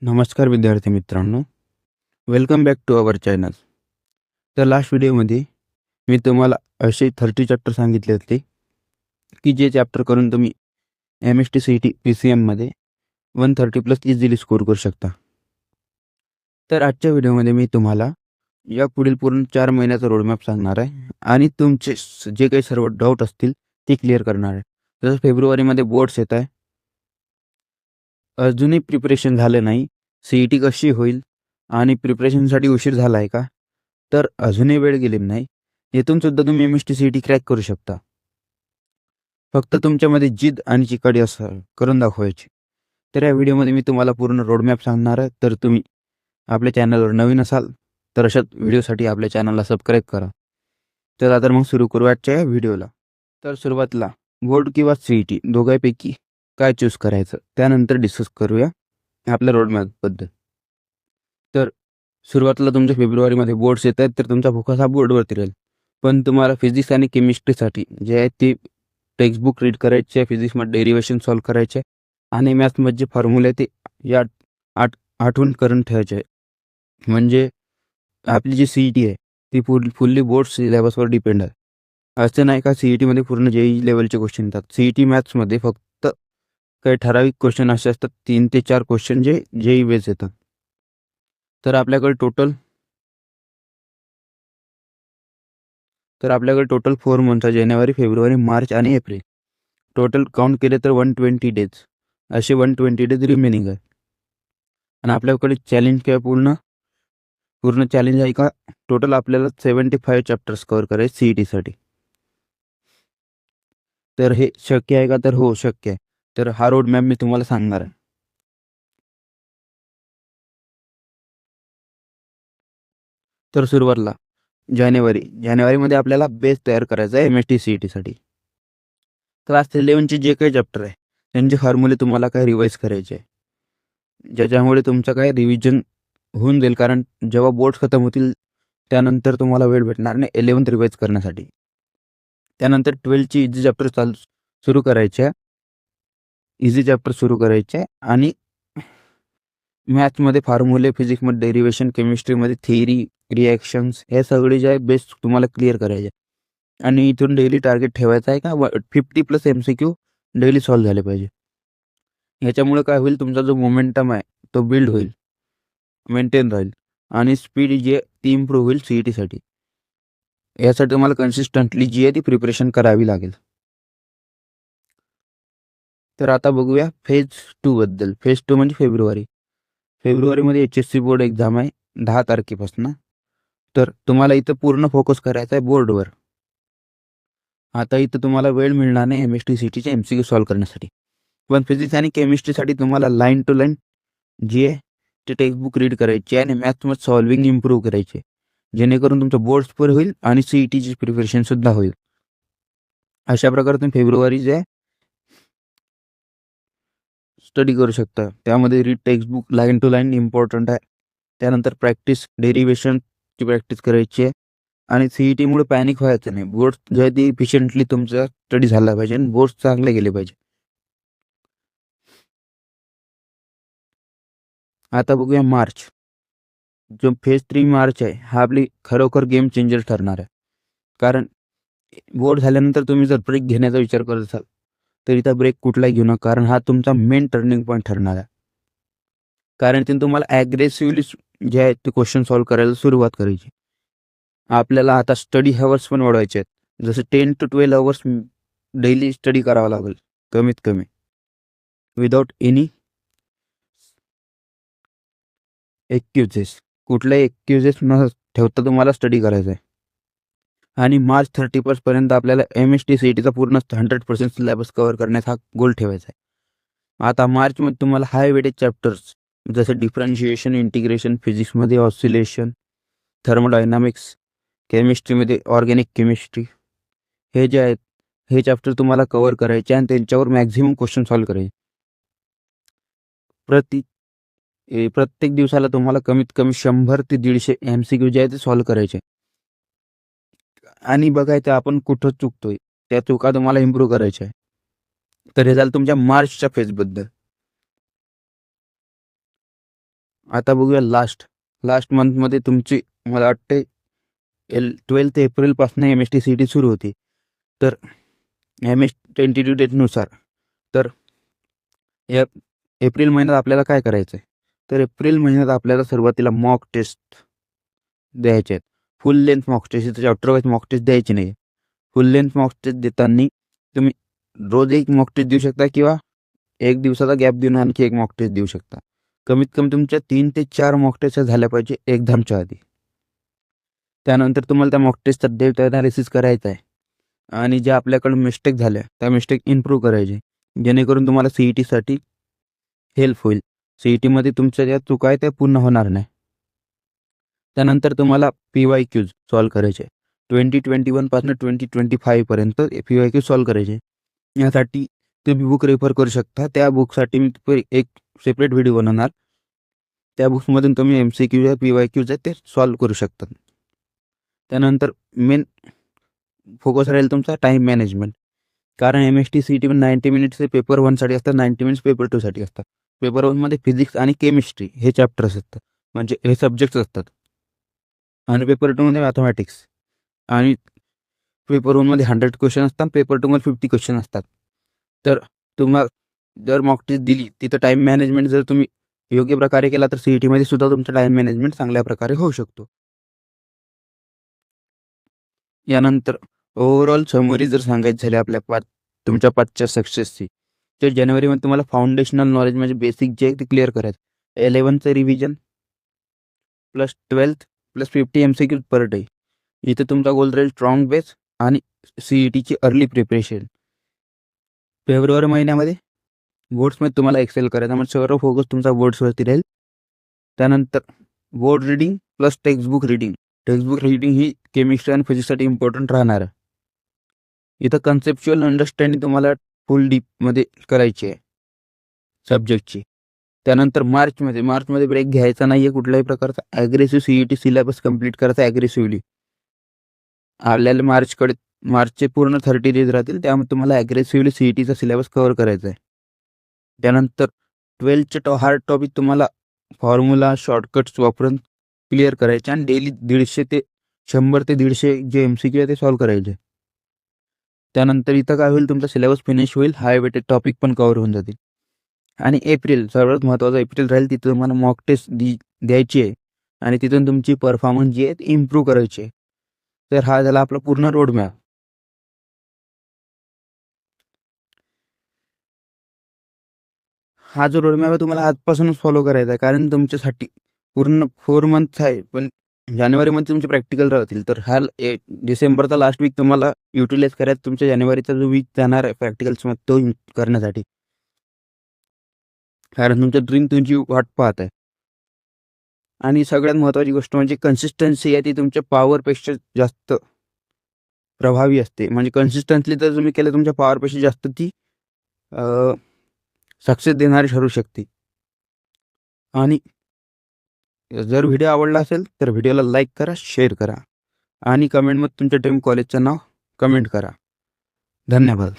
नमस्कार विद्यार्थी मित्रांनो, welcome back to our channel. तर लास्ट व्हिडिओमध्ये मी तुम्हाला असे 30 चॅप्टर सांगितले होते की जे चॅप्टर करून तुम्ही MST-CET PCMमध्ये 130+ इझिली स्कोर करू शकता. तर आजच्या व्हिडिओमध्ये मी तुम्हाला या पुढील पूर्ण 4 महिन्याचा रोडमॅप सांगणार आहे आणि तुमचे जे काही सर्व डाऊट असतील ते क्लिअर करणार आहे. जसं फेब्रुवारीमध्ये बोर्ड्स येत आहे, अजूनही प्रिपरेशन झालं नाही, CET कशी होईल आणि प्रिपरेशनसाठी उशीर झाला आहे का, तर अजूनही वेळ गेलेली नाही. येथून सुद्धा तुम्ही MST-CET क्रॅक करू शकता. फक्त तुमच्यामध्ये जिद्द आणि चिकाटी असं करून दाखवायची. तर या व्हिडिओमध्ये मी तुम्हाला पूर्ण रोडमॅप सांगणार आहे. तर तुम्ही आपल्या चॅनलवर नवीन असाल तर अशाच व्हिडिओसाठी आपल्या चॅनलला सबस्क्राईब करा. तर आता मग सुरू करू आजच्या या व्हिडिओला. तर सुरुवातीला बोर्ड किंवा CET दोघांपैकी काय चूज करायचं त्यानंतर डिस्कस करूया आपल्या रोडमॅपबद्दल. तर सुरुवातीला तुमच्या फेब्रुवारीमध्ये बोर्ड्स येत आहेत, तर तुमचा फोकस हा बोर्डवरती राहील. पण तुम्हाला फिजिक्स आणि केमिस्ट्रीसाठी जे आहे ते टेक्स्टबुक रीड करायचे आहे, फिजिक्समध्ये डेरिव्हेशन सॉल्व करायचे आहे आणि मॅथ्समध्ये जे फॉर्म्युले आहे ते या आठवण करून ठेवायचे आहे. म्हणजे आपली जी CET आहे ती फुल्ली बोर्ड सिलेबसवर डिपेंड आहे. असं नाही का CETमध्ये पूर्ण JEE लेवलचे क्वेश्चन येतात. CET मॅथ्समध्ये फक्त काही ठराविक क्वेश्चन असे असतात, 3 ते 4 क्वेश्चन जे JEE बेस येतात. तर आपल्याकडे टोटल 4 मंथ आहे, जानेवारी, फेब्रुवारी, मार्च आणि एप्रिल. टोटल काउंट केले तर 120 डेज, असे 120 डेज रिमेनिंग आहे. आणि आपल्याकडे चॅलेंज काय पूर्ण चॅलेंज आहे का, टोटल आपल्याला 75 चॅप्टर्स कव्हर करायचे CETसाठी. तर हे शक्य आहे का, तर हो शक्य आहे. तर हा रोड मॅप मी तुम्हाला सांगणार आहे. तर सुरुवातीला जानेवारीमध्ये आपल्याला बेस तयार करायचा आहे MST-CETसाठी. क्लास 11चे जे काही चॅप्टर आहे त्यांचे फॉर्म्युले तुम्हाला काय रिवाईज करायचे आहे, ज्याच्यामुळे तुमचं काय रिव्हिजन होऊन जाईल. कारण जेव्हा बोर्ड्स खतम होतील त्यानंतर तुम्हाला वेळ भेटणार नाही 11th रिवाईज करण्यासाठी. त्यानंतर 12ची इझी चॅप्टर सुरू करायचे आणि मॅथ्समध्ये फॉर्म्युले, फिजिक्समध्ये डेरिव्हेशन, केमिस्ट्रीमध्ये थिअरी, रिॲक्शन्स हे सगळे जे आहे बेस तुम्हाला क्लिअर करायचे. आणि इथून डेली टार्गेट ठेवायचं आहे का 50+ MCQ डेली सॉल्व्ह झाले पाहिजे. ह्याच्यामुळे काय होईल, तुमचा जो मोमेंटम आहे तो बिल्ड होईल, मेंटेन राहील आणि स्पीड जी आहे ती इम्प्रूव्ह होईल CETसाठी. यासाठी तुम्हाला कन्सिस्टंटली जी आहे ती प्रिपरेशन करावी लागेल. तर आता बघूया फेज 2 बद्दल. फेज 2 म्हणजे फेब्रुवारीमध्ये HSC बोर्ड एक्झाम आहे 10 तारखेपासून. तर तुम्हाला इथं पूर्ण फोकस करायचा आहे बोर्डवर. आता इथं तुम्हाला वेळ मिळणार नाही MST-CETचे MCQ सॉल्व्ह करण्यासाठी. पण फिजिक्स आणि केमिस्ट्रीसाठी तुम्हाला लाईन टू लाईन जे आहे ते टेक्स्टबुक रीड करायचे आणि मॅथ्समध्ये सॉल्विंग इम्प्रूव्ह करायचे, जेणेकरून तुमचं बोर्ड्स पण होईल आणि CETची प्रिपरेशनसुद्धा होईल. अशा प्रकारे तुम्ही फेब्रुवारी जे आहे स्टडी करू शकता. त्यामध्ये read textbook line to line important आहे. त्यानंतर प्रॅक्टिस, डेरिव्हेशनची प्रॅक्टिस करायची आहे आणि CETमुळे पॅनिक व्हायचं नाही. बोर्ड्स जे आहे ते इफिशियंटली तुमचा स्टडी झाला पाहिजे आणि बोर्ड्स चांगले गेले पाहिजे. आता बघूया मार्च. जो फेज 3 मार्च आहे हा आपली खरोखर गेम चेंजर ठरणार आहे. कारण बोर्ड झाल्यानंतर तुम्ही जर ब्रेक घेण्याचा विचार करत असाल तर इथं ब्रेक कुठलाही घेऊ नका, कारण हा तुमचा मेन टर्निंग पॉईंट ठरणार आहे. कारण तिथून तुम्हाला ॲग्रेसिव्हली जे आहे ते क्वेश्चन सॉल्व्ह करायला सुरुवात करायची. आपल्याला आता स्टडी हवर्स पण वाढवायचे आहेत. जसं 10 to 12 अवर्स डेली स्टडी करावा लागेल कमीत कमी, विदाउट एनी एक्क्युजेस. कुठलाही एक्क्युजेस न ठेवता तुम्हाला स्टडी करायचा आहे. आणि मार्च 31 पर्यंत आपल्याला MST-CETचा पूर्ण 100% सिलेबस कव्हर करण्याचा गोल ठेवायचा आहे. आता मार्चमध्ये तुम्हाला हाय वेटेज चॅप्टर्स जसं डिफरन्शिएशन, इंटिग्रेशन, फिजिक्समध्ये ऑसिलेशन, थर्मोडायनामिक्स, केमिस्ट्रीमध्ये ऑर्गॅनिक केमिस्ट्री, हे जे आहेत हे चॅप्टर तुम्हाला कव्हर करायचे आणि त्यांच्यावर मॅक्झिमम क्वेश्चन सॉल्व्ह करायचे. प्रत्येक दिवसाला तुम्हाला कमीत कमी 100 ते 150 MCQ जे आहे ते सॉल्व्ह करायचे आणि बघायचं आपण कुठं चुकतोय, त्या चुका तुम्हाला इम्प्रूव्ह करायच्या आहे. तर हे झालं तुमच्या मार्चच्या फेजबद्दल. आता बघूया लास्ट मंथमध्ये तुमची, मला वाटते 12 एप्रिलपासून MST CET सुरू होती. तर MS टेंटेटिव्ह डेटनुसार तर एप्रिल महिन्यात आपल्याला काय करायचं आहे, तर एप्रिल महिन्यात आपल्याला सुरुवातीला मॉक टेस्ट द्यायचे आहेत. Full length mock test, chapter wise mock test द्यायची नाही. फुल लेंथ मॉक टेस्ट देताना तुम्ही रोज एक मॉक टेस्ट देऊ शकता किंवा एक दिवसाचा गॅप देऊन आणखी एक मॉक टेस्ट देऊ शकता. कमीत कमी तुमच्या 3 ते 4 मॉक टेस्ट झाल्या पाहिजे एक्झामच्या आधी. त्यानंतर तुम्हाला त्या मॉक टेस्टचा डेट ॲनालिसिस करायचा आहे आणि ज्या आपल्याकडून मिस्टेक झाल्या त्या मिस्टेक इम्प्रूव्ह करायचे, जेणेकरून तुम्हाला CETसाठी हेल्प होईल. CETमध्ये तुमच्या ज्या चुका आहे त्या पूर्ण होणार नाही. त्यानंतर तुम्हाला PYQs सॉल्व करायचे. 2021 पासून 2025 पर्यंत PYQ सॉल्व करायचे. यासाठी तुम्ही बुक रेफर करू शकता. त्या बुकसाठी मी एक सेपरेट व्हिडिओ बनवणार. त्या बुक्समधून तुम्ही MCQ या PYQs आहेत ते सॉल्व करू शकता. त्यानंतर मेन फोकस राहील तुमचा टाईम मॅनेजमेंट, कारण MST CET 90 मिनिट्स पेपर 1साठी असतात, 90 मिनिट्स पेपर 2साठी असतात. पेपर 1मध्ये फिजिक्स आणि केमिस्ट्री हे चॅप्टर्स असतात, म्हणजे हे सब्जेक्ट्स असतात, आणि पेपर 2मध्ये मॅथमॅटिक्स. आणि पेपर 1मध्ये 100 क्वेश्चन असतात, पेपर 2मध्ये 50 क्वेश्चन असतात. तर तुम्हाला जर मॉक टेस्ट दिली तिथं टाईम मॅनेजमेंट जर तुम्ही योग्य प्रकारे केला तर CETमध्ये सुद्धा तुमचं टाईम मॅनेजमेंट चांगल्या प्रकारे होऊ शकतो. यानंतर ओव्हरऑल समरी जर सांगायची झाली आपल्या तुमच्या 5च्या सक्सेसची, तर जानेवारीमध्ये तुम्हाला फाउंडेशनल नॉलेज म्हणजे बेसिक जे आहे ते क्लिअर करायचं. 11चं revision plus 12th plus 50 MCQ per day. इथे तुमचा गोल राहील स्ट्रॉंग बेस आणि CETची अर्ली प्रिपरेशन. फेब्रुवारी महिन्यामध्ये बोर्ड्समध्ये तुम्हाला एक्सेल करायचं, म्हणजे सर्व फोकस तुमचा बोर्ड्सवरती राहील. त्यानंतर board reading plus textbook reading. Textbook reading ही केमिस्ट्री आणि फिजिक्ससाठी इम्पॉर्टंट राहणार आहे. इथं कन्सेप्च्युअल अंडरस्टँडिंग तुम्हाला फुल डीपमध्ये करायची आहे सब्जेक्टची. त्यानंतर मार्चमध्ये ब्रेक घ्यायचा नाही आहे कुठल्याही प्रकारचा. ॲग्रेसिव्ह CET सिलेबस कंप्लीट करायचा ॲग्रेसिव्हली. आपल्याला मार्चचे पूर्ण 30 डेज राहतील, त्यामुळे तुम्हाला ॲग्रेसिव्हली CETचा सिलेबस कव्हर करायचा आहे. त्यानंतर 12चे हार्ड टॉपिक तुम्हाला फॉर्म्युला शॉर्टकट्स वापरून क्लिअर करायचे आणि डेली 100 ते 150 जे MCQ आहे ते सॉल्व करायचे. त्यानंतर इथं काय होईल, तुमचा सिलेबस फिनिश होईल, हाय वेटेड टॉपिक पण कव्हर होऊन जातील. आणि एप्रिल सर्वात महत्त्वाचा एप्रिल राहील, तिथं तुम्हाला मॉक टेस्ट द्यायची आहे आणि तिथून तुमची परफॉर्मन्स जी आहे ती इम्प्रूव्ह करायची आहे. तर हा झाला आपला पूर्ण रोडमॅप. हा जो रोडमॅप आहे तुम्हाला आजपासूनच फॉलो करायचा आहे, कारण तुमच्यासाठी पूर्ण 4 मंथ्स आहे, पण जानेवारीमध्ये तुमचे प्रॅक्टिकल राहतील. तर हा डिसेंबरचा लास्ट वीक तुम्हाला युटिलाइज करायचा, तुमच्या जानेवारीचा जो वीक जाणार आहे प्रॅक्टिकल्समध्ये तो करण्यासाठी, कारण तुमच्या ड्रीम तुमची वाट पाहत आहे. आणि सगळ्यात महत्त्वाची गोष्ट म्हणजे कन्सिस्टन्सी आहे, ती तुमच्या पॉवरपेक्षा जास्त प्रभावी असते. म्हणजे कन्सिस्टन्सली जर तुम्ही केलं तुमच्या पॉवरपेक्षा जास्त ती सक्सेस देणारी ठरू शकते. आणि जर व्हिडिओ आवडला असेल तर व्हिडिओला लाईक करा, शेअर करा आणि कमेंटमध्ये तुमच्या ड्रीम कॉलेजचं नाव कमेंट करा. धन्यवाद.